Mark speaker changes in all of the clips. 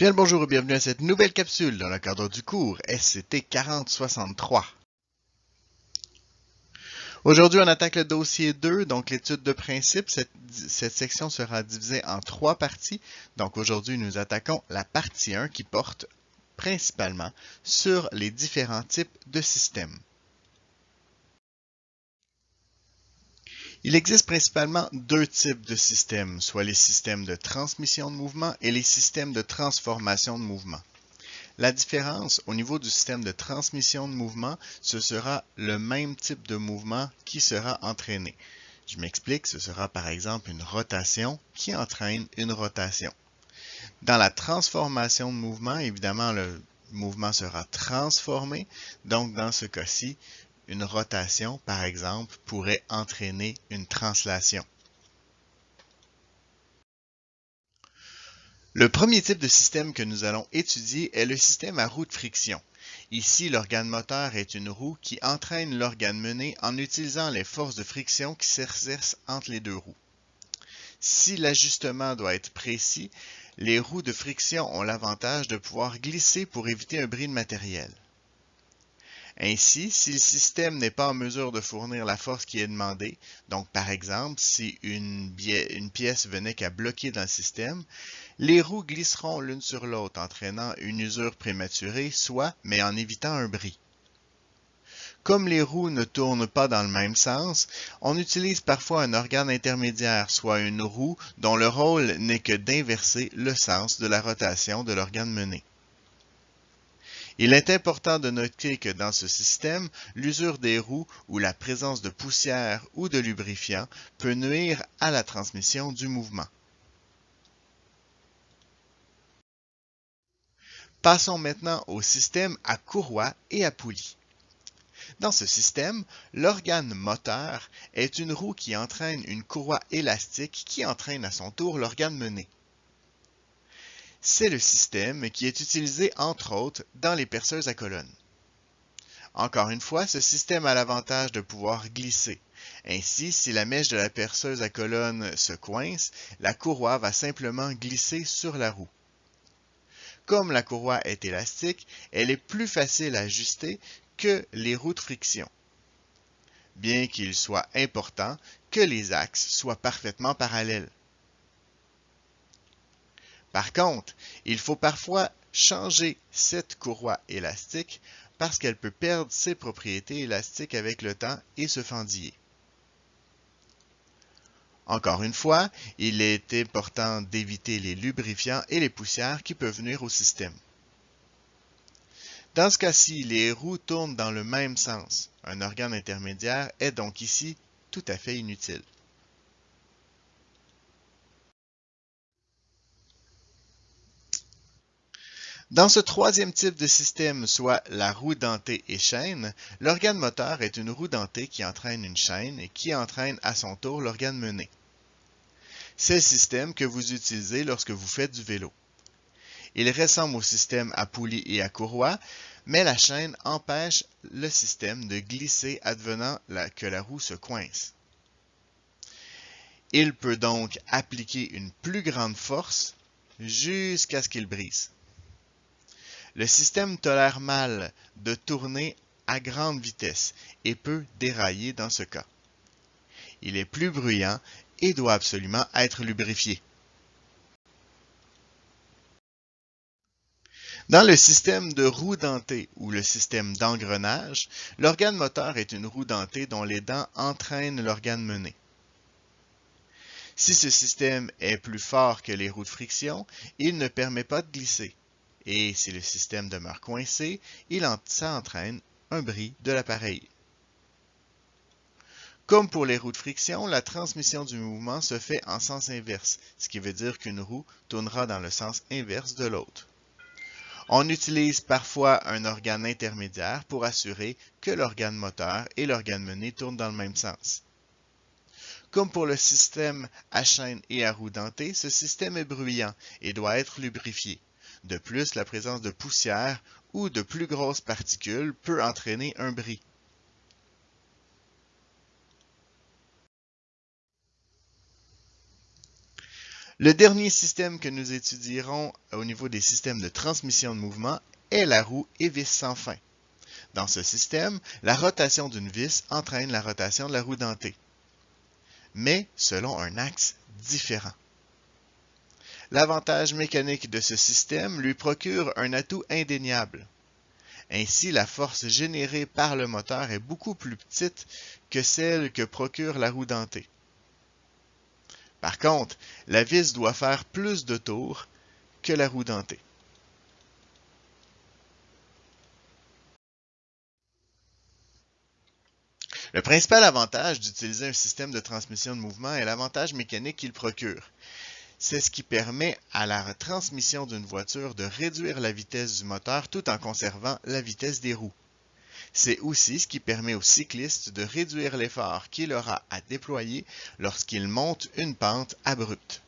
Speaker 1: Bien le bonjour et bienvenue à cette nouvelle capsule dans le cadre du cours SCT 4063. Aujourd'hui, on attaque le dossier 2, donc l'étude de principe. Cette section sera divisée en 3 parties. Donc aujourd'hui, nous attaquons la partie 1 qui porte principalement sur les différents types de systèmes. Il existe principalement 2 types de systèmes, soit les systèmes de transmission de mouvement et les systèmes de transformation de mouvement. La différence au niveau du système de transmission de mouvement, ce sera le même type de mouvement qui sera entraîné. Je m'explique, ce sera par exemple une rotation qui entraîne une rotation. Dans la transformation de mouvement, évidemment, le mouvement sera transformé. Donc, dans ce cas-ci, une rotation, par exemple, pourrait entraîner une translation. Le premier type de système que nous allons étudier est le système à roue de friction. Ici, l'organe moteur est une roue qui entraîne l'organe mené en utilisant les forces de friction qui s'exercent entre les 2 roues. Si l'ajustement doit être précis, les roues de friction ont l'avantage de pouvoir glisser pour éviter un bris de matériel. Ainsi, si le système n'est pas en mesure de fournir la force qui est demandée, donc par exemple, si une pièce venait qu'à bloquer dans le système, les roues glisseront l'une sur l'autre, entraînant une usure prématurée, mais en évitant un bris. Comme les roues ne tournent pas dans le même sens, on utilise parfois un organe intermédiaire, soit une roue dont le rôle n'est que d'inverser le sens de la rotation de l'organe mené. Il est important de noter que dans ce système, l'usure des roues ou la présence de poussière ou de lubrifiant peut nuire à la transmission du mouvement. Passons maintenant au système à courroie et à poulie. Dans ce système, l'organe moteur est une roue qui entraîne une courroie élastique qui entraîne à son tour l'organe mené. C'est le système qui est utilisé entre autres dans les perceuses à colonne. Encore une fois, ce système a l'avantage de pouvoir glisser. Ainsi, si la mèche de la perceuse à colonne se coince, la courroie va simplement glisser sur la roue. Comme la courroie est élastique, elle est plus facile à ajuster que les roues de friction, bien qu'il soit important que les axes soient parfaitement parallèles. Par contre, il faut parfois changer cette courroie élastique parce qu'elle peut perdre ses propriétés élastiques avec le temps et se fendiller. Encore une fois, il est important d'éviter les lubrifiants et les poussières qui peuvent nuire au système. Dans ce cas-ci, les roues tournent dans le même sens. Un organe intermédiaire est donc ici tout à fait inutile. Dans ce troisième type de système, soit la roue dentée et chaîne, l'organe moteur est une roue dentée qui entraîne une chaîne et qui entraîne à son tour l'organe mené. C'est le système que vous utilisez lorsque vous faites du vélo. Il ressemble au système à poulie et à courroie, mais la chaîne empêche le système de glisser advenant que la roue se coince. Il peut donc appliquer une plus grande force jusqu'à ce qu'il brise. Le système tolère mal de tourner à grande vitesse et peut dérailler dans ce cas. Il est plus bruyant et doit absolument être lubrifié. Dans le système de roue dentée ou le système d'engrenage, l'organe moteur est une roue dentée dont les dents entraînent l'organe mené. Si ce système est plus fort que les roues de friction, il ne permet pas de glisser. Et si le système demeure coincé, ça entraîne un bris de l'appareil. Comme pour les roues de friction, la transmission du mouvement se fait en sens inverse, ce qui veut dire qu'une roue tournera dans le sens inverse de l'autre. On utilise parfois un organe intermédiaire pour assurer que l'organe moteur et l'organe mené tournent dans le même sens. Comme pour le système à chaîne et à roue dentée, ce système est bruyant et doit être lubrifié. De plus, la présence de poussière ou de plus grosses particules peut entraîner un bris. Le dernier système que nous étudierons au niveau des systèmes de transmission de mouvement est la roue et vis sans fin. Dans ce système, la rotation d'une vis entraîne la rotation de la roue dentée, mais selon un axe différent. L'avantage mécanique de ce système lui procure un atout indéniable. Ainsi, la force générée par le moteur est beaucoup plus petite que celle que procure la roue dentée. Par contre, la vis doit faire plus de tours que la roue dentée. Le principal avantage d'utiliser un système de transmission de mouvement est l'avantage mécanique qu'il procure. C'est ce qui permet à la transmission d'une voiture de réduire la vitesse du moteur tout en conservant la vitesse des roues. C'est aussi ce qui permet au cycliste de réduire l'effort qu'il aura à déployer lorsqu'il monte une pente abrupte.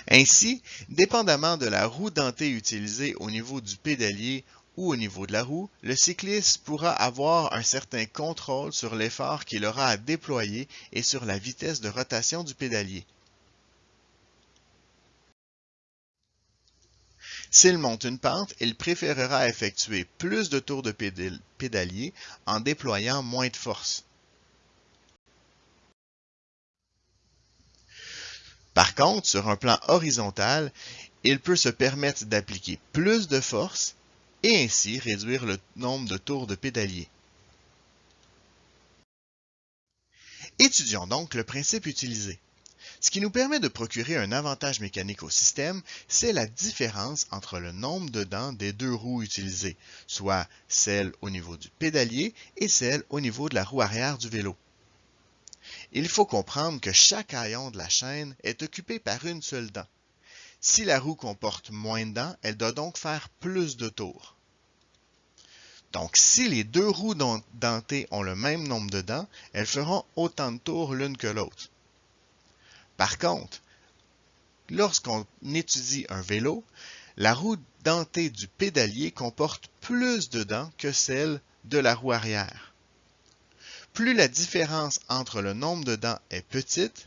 Speaker 1: Ainsi, dépendamment de la roue dentée utilisée au niveau du pédalier ou au niveau de la roue, le cycliste pourra avoir un certain contrôle sur l'effort qu'il aura à déployer et sur la vitesse de rotation du pédalier. S'il monte une pente, il préférera effectuer plus de tours de pédalier en déployant moins de force. Par contre, sur un plan horizontal, il peut se permettre d'appliquer plus de force et ainsi réduire le nombre de tours de pédalier. Étudions donc le principe utilisé. Ce qui nous permet de procurer un avantage mécanique au système, c'est la différence entre le nombre de dents des deux roues utilisées, soit celle au niveau du pédalier et celle au niveau de la roue arrière du vélo. Il faut comprendre que chaque haillon de la chaîne est occupé par une seule dent. Si la roue comporte moins de dents, elle doit donc faire plus de tours. Donc, si les deux roues dentées ont le même nombre de dents, elles feront autant de tours l'une que l'autre. Par contre, lorsqu'on étudie un vélo, la roue dentée du pédalier comporte plus de dents que celle de la roue arrière. Plus la différence entre le nombre de dents est petite,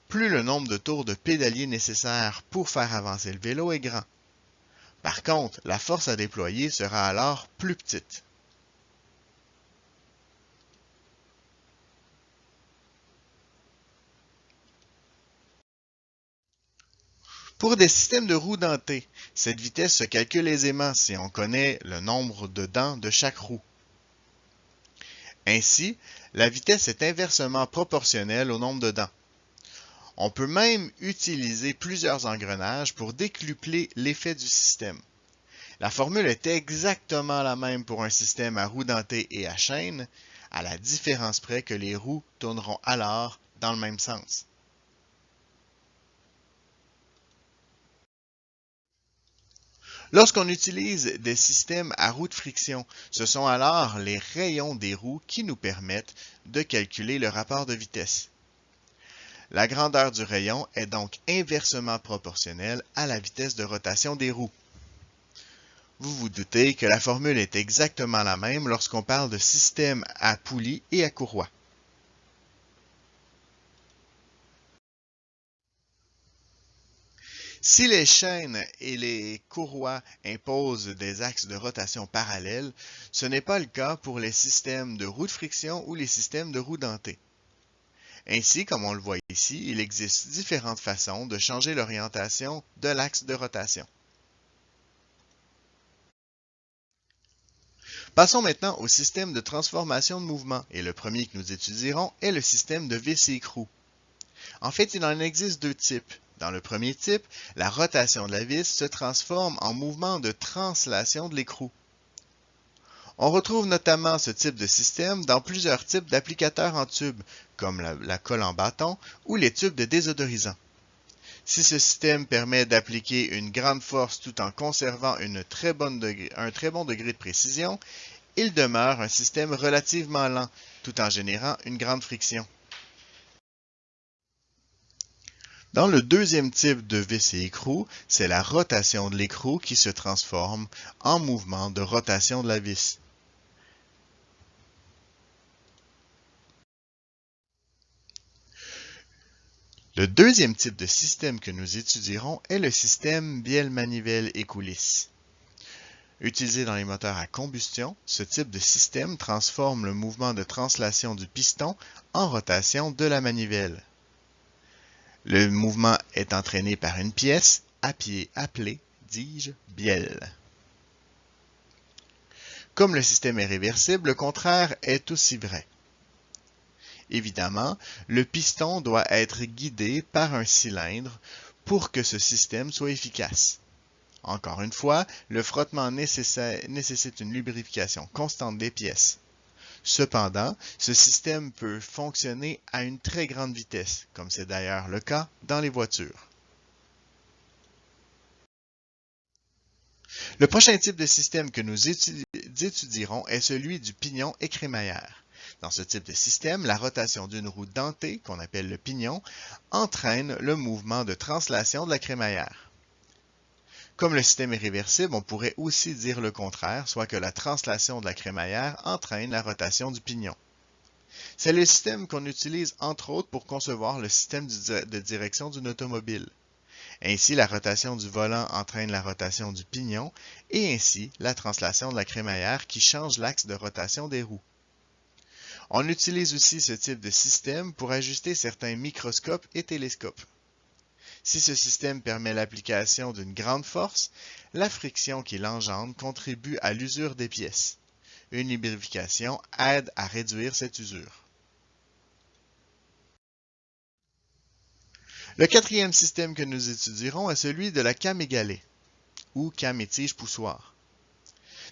Speaker 1: plus le nombre de tours de pédalier nécessaires pour faire avancer le vélo est grand. Par contre, la force à déployer sera alors plus petite. Pour des systèmes de roues dentées, cette vitesse se calcule aisément si on connaît le nombre de dents de chaque roue. Ainsi, la vitesse est inversement proportionnelle au nombre de dents. On peut même utiliser plusieurs engrenages pour décupler l'effet du système. La formule est exactement la même pour un système à roues dentées et à chaîne, à la différence près que les roues tourneront alors dans le même sens. Lorsqu'on utilise des systèmes à roues de friction, ce sont alors les rayons des roues qui nous permettent de calculer le rapport de vitesse. La grandeur du rayon est donc inversement proportionnelle à la vitesse de rotation des roues. Vous vous doutez que la formule est exactement la même lorsqu'on parle de système à poulies et à courroie. Si les chaînes et les courroies imposent des axes de rotation parallèles, ce n'est pas le cas pour les systèmes de roues de friction ou les systèmes de roues dentées. Ainsi, comme on le voit ici, il existe différentes façons de changer l'orientation de l'axe de rotation. Passons maintenant au système de transformation de mouvement, et le premier que nous étudierons est le système de vis et écrou. En fait, il en existe deux types. Dans le premier type, la rotation de la vis se transforme en mouvement de translation de l'écrou. On retrouve notamment ce type de système dans plusieurs types d'applicateurs en tube, comme la colle en bâton ou les tubes de désodorisant. Si ce système permet d'appliquer une grande force tout en conservant un très bon degré de précision, il demeure un système relativement lent, tout en générant une grande friction. Dans le deuxième type de vis et écrou, c'est la rotation de l'écrou qui se transforme en mouvement de rotation de la vis. Le deuxième type de système que nous étudierons est le système bielle-manivelle et coulisse. Utilisé dans les moteurs à combustion, ce type de système transforme le mouvement de translation du piston en rotation de la manivelle. Le mouvement est entraîné par une pièce appelée, bielle. Comme le système est réversible, le contraire est aussi vrai. Évidemment, le piston doit être guidé par un cylindre pour que ce système soit efficace. Encore une fois, le frottement nécessite une lubrification constante des pièces. Cependant, ce système peut fonctionner à une très grande vitesse, comme c'est d'ailleurs le cas dans les voitures. Le prochain type de système que nous étudierons est celui du pignon écrémaillère. Dans ce type de système, la rotation d'une roue dentée, qu'on appelle le pignon, entraîne le mouvement de translation de la crémaillère. Comme le système est réversible, on pourrait aussi dire le contraire, soit que la translation de la crémaillère entraîne la rotation du pignon. C'est le système qu'on utilise entre autres pour concevoir le système de direction d'une automobile. Ainsi, la rotation du volant entraîne la rotation du pignon et ainsi la translation de la crémaillère qui change l'axe de rotation des roues. On utilise aussi ce type de système pour ajuster certains microscopes et télescopes. Si ce système permet l'application d'une grande force, la friction qu'il engendre contribue à l'usure des pièces. Une lubrification aide à réduire cette usure. Le quatrième système que nous étudierons est celui de la came égalée, ou came et tige poussoir.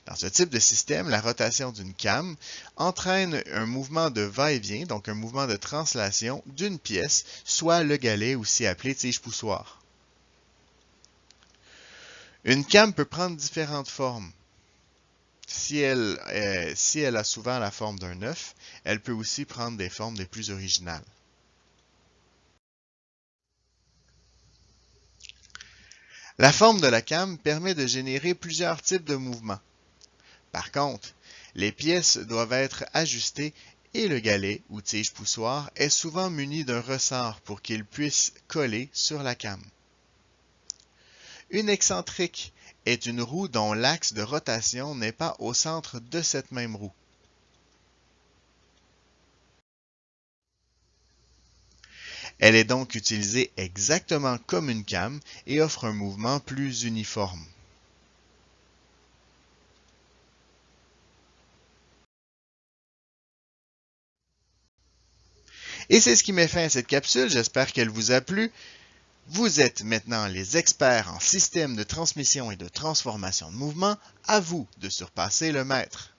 Speaker 1: Dans ce type de système, la rotation d'une came entraîne un mouvement de va-et-vient, donc un mouvement de translation d'une pièce, soit le galet, aussi appelé tige-poussoir. Une came peut prendre différentes formes. Si elle a souvent la forme d'un œuf, elle peut aussi prendre des formes les plus originales. La forme de la came permet de générer plusieurs types de mouvements. Par contre, les pièces doivent être ajustées et le galet ou tige poussoir est souvent muni d'un ressort pour qu'il puisse coller sur la came. Une excentrique est une roue dont l'axe de rotation n'est pas au centre de cette même roue. Elle est donc utilisée exactement comme une came et offre un mouvement plus uniforme. Et c'est ce qui met fin à cette capsule, j'espère qu'elle vous a plu. Vous êtes maintenant les experts en système de transmission et de transformation de mouvement, à vous de surpasser le maître.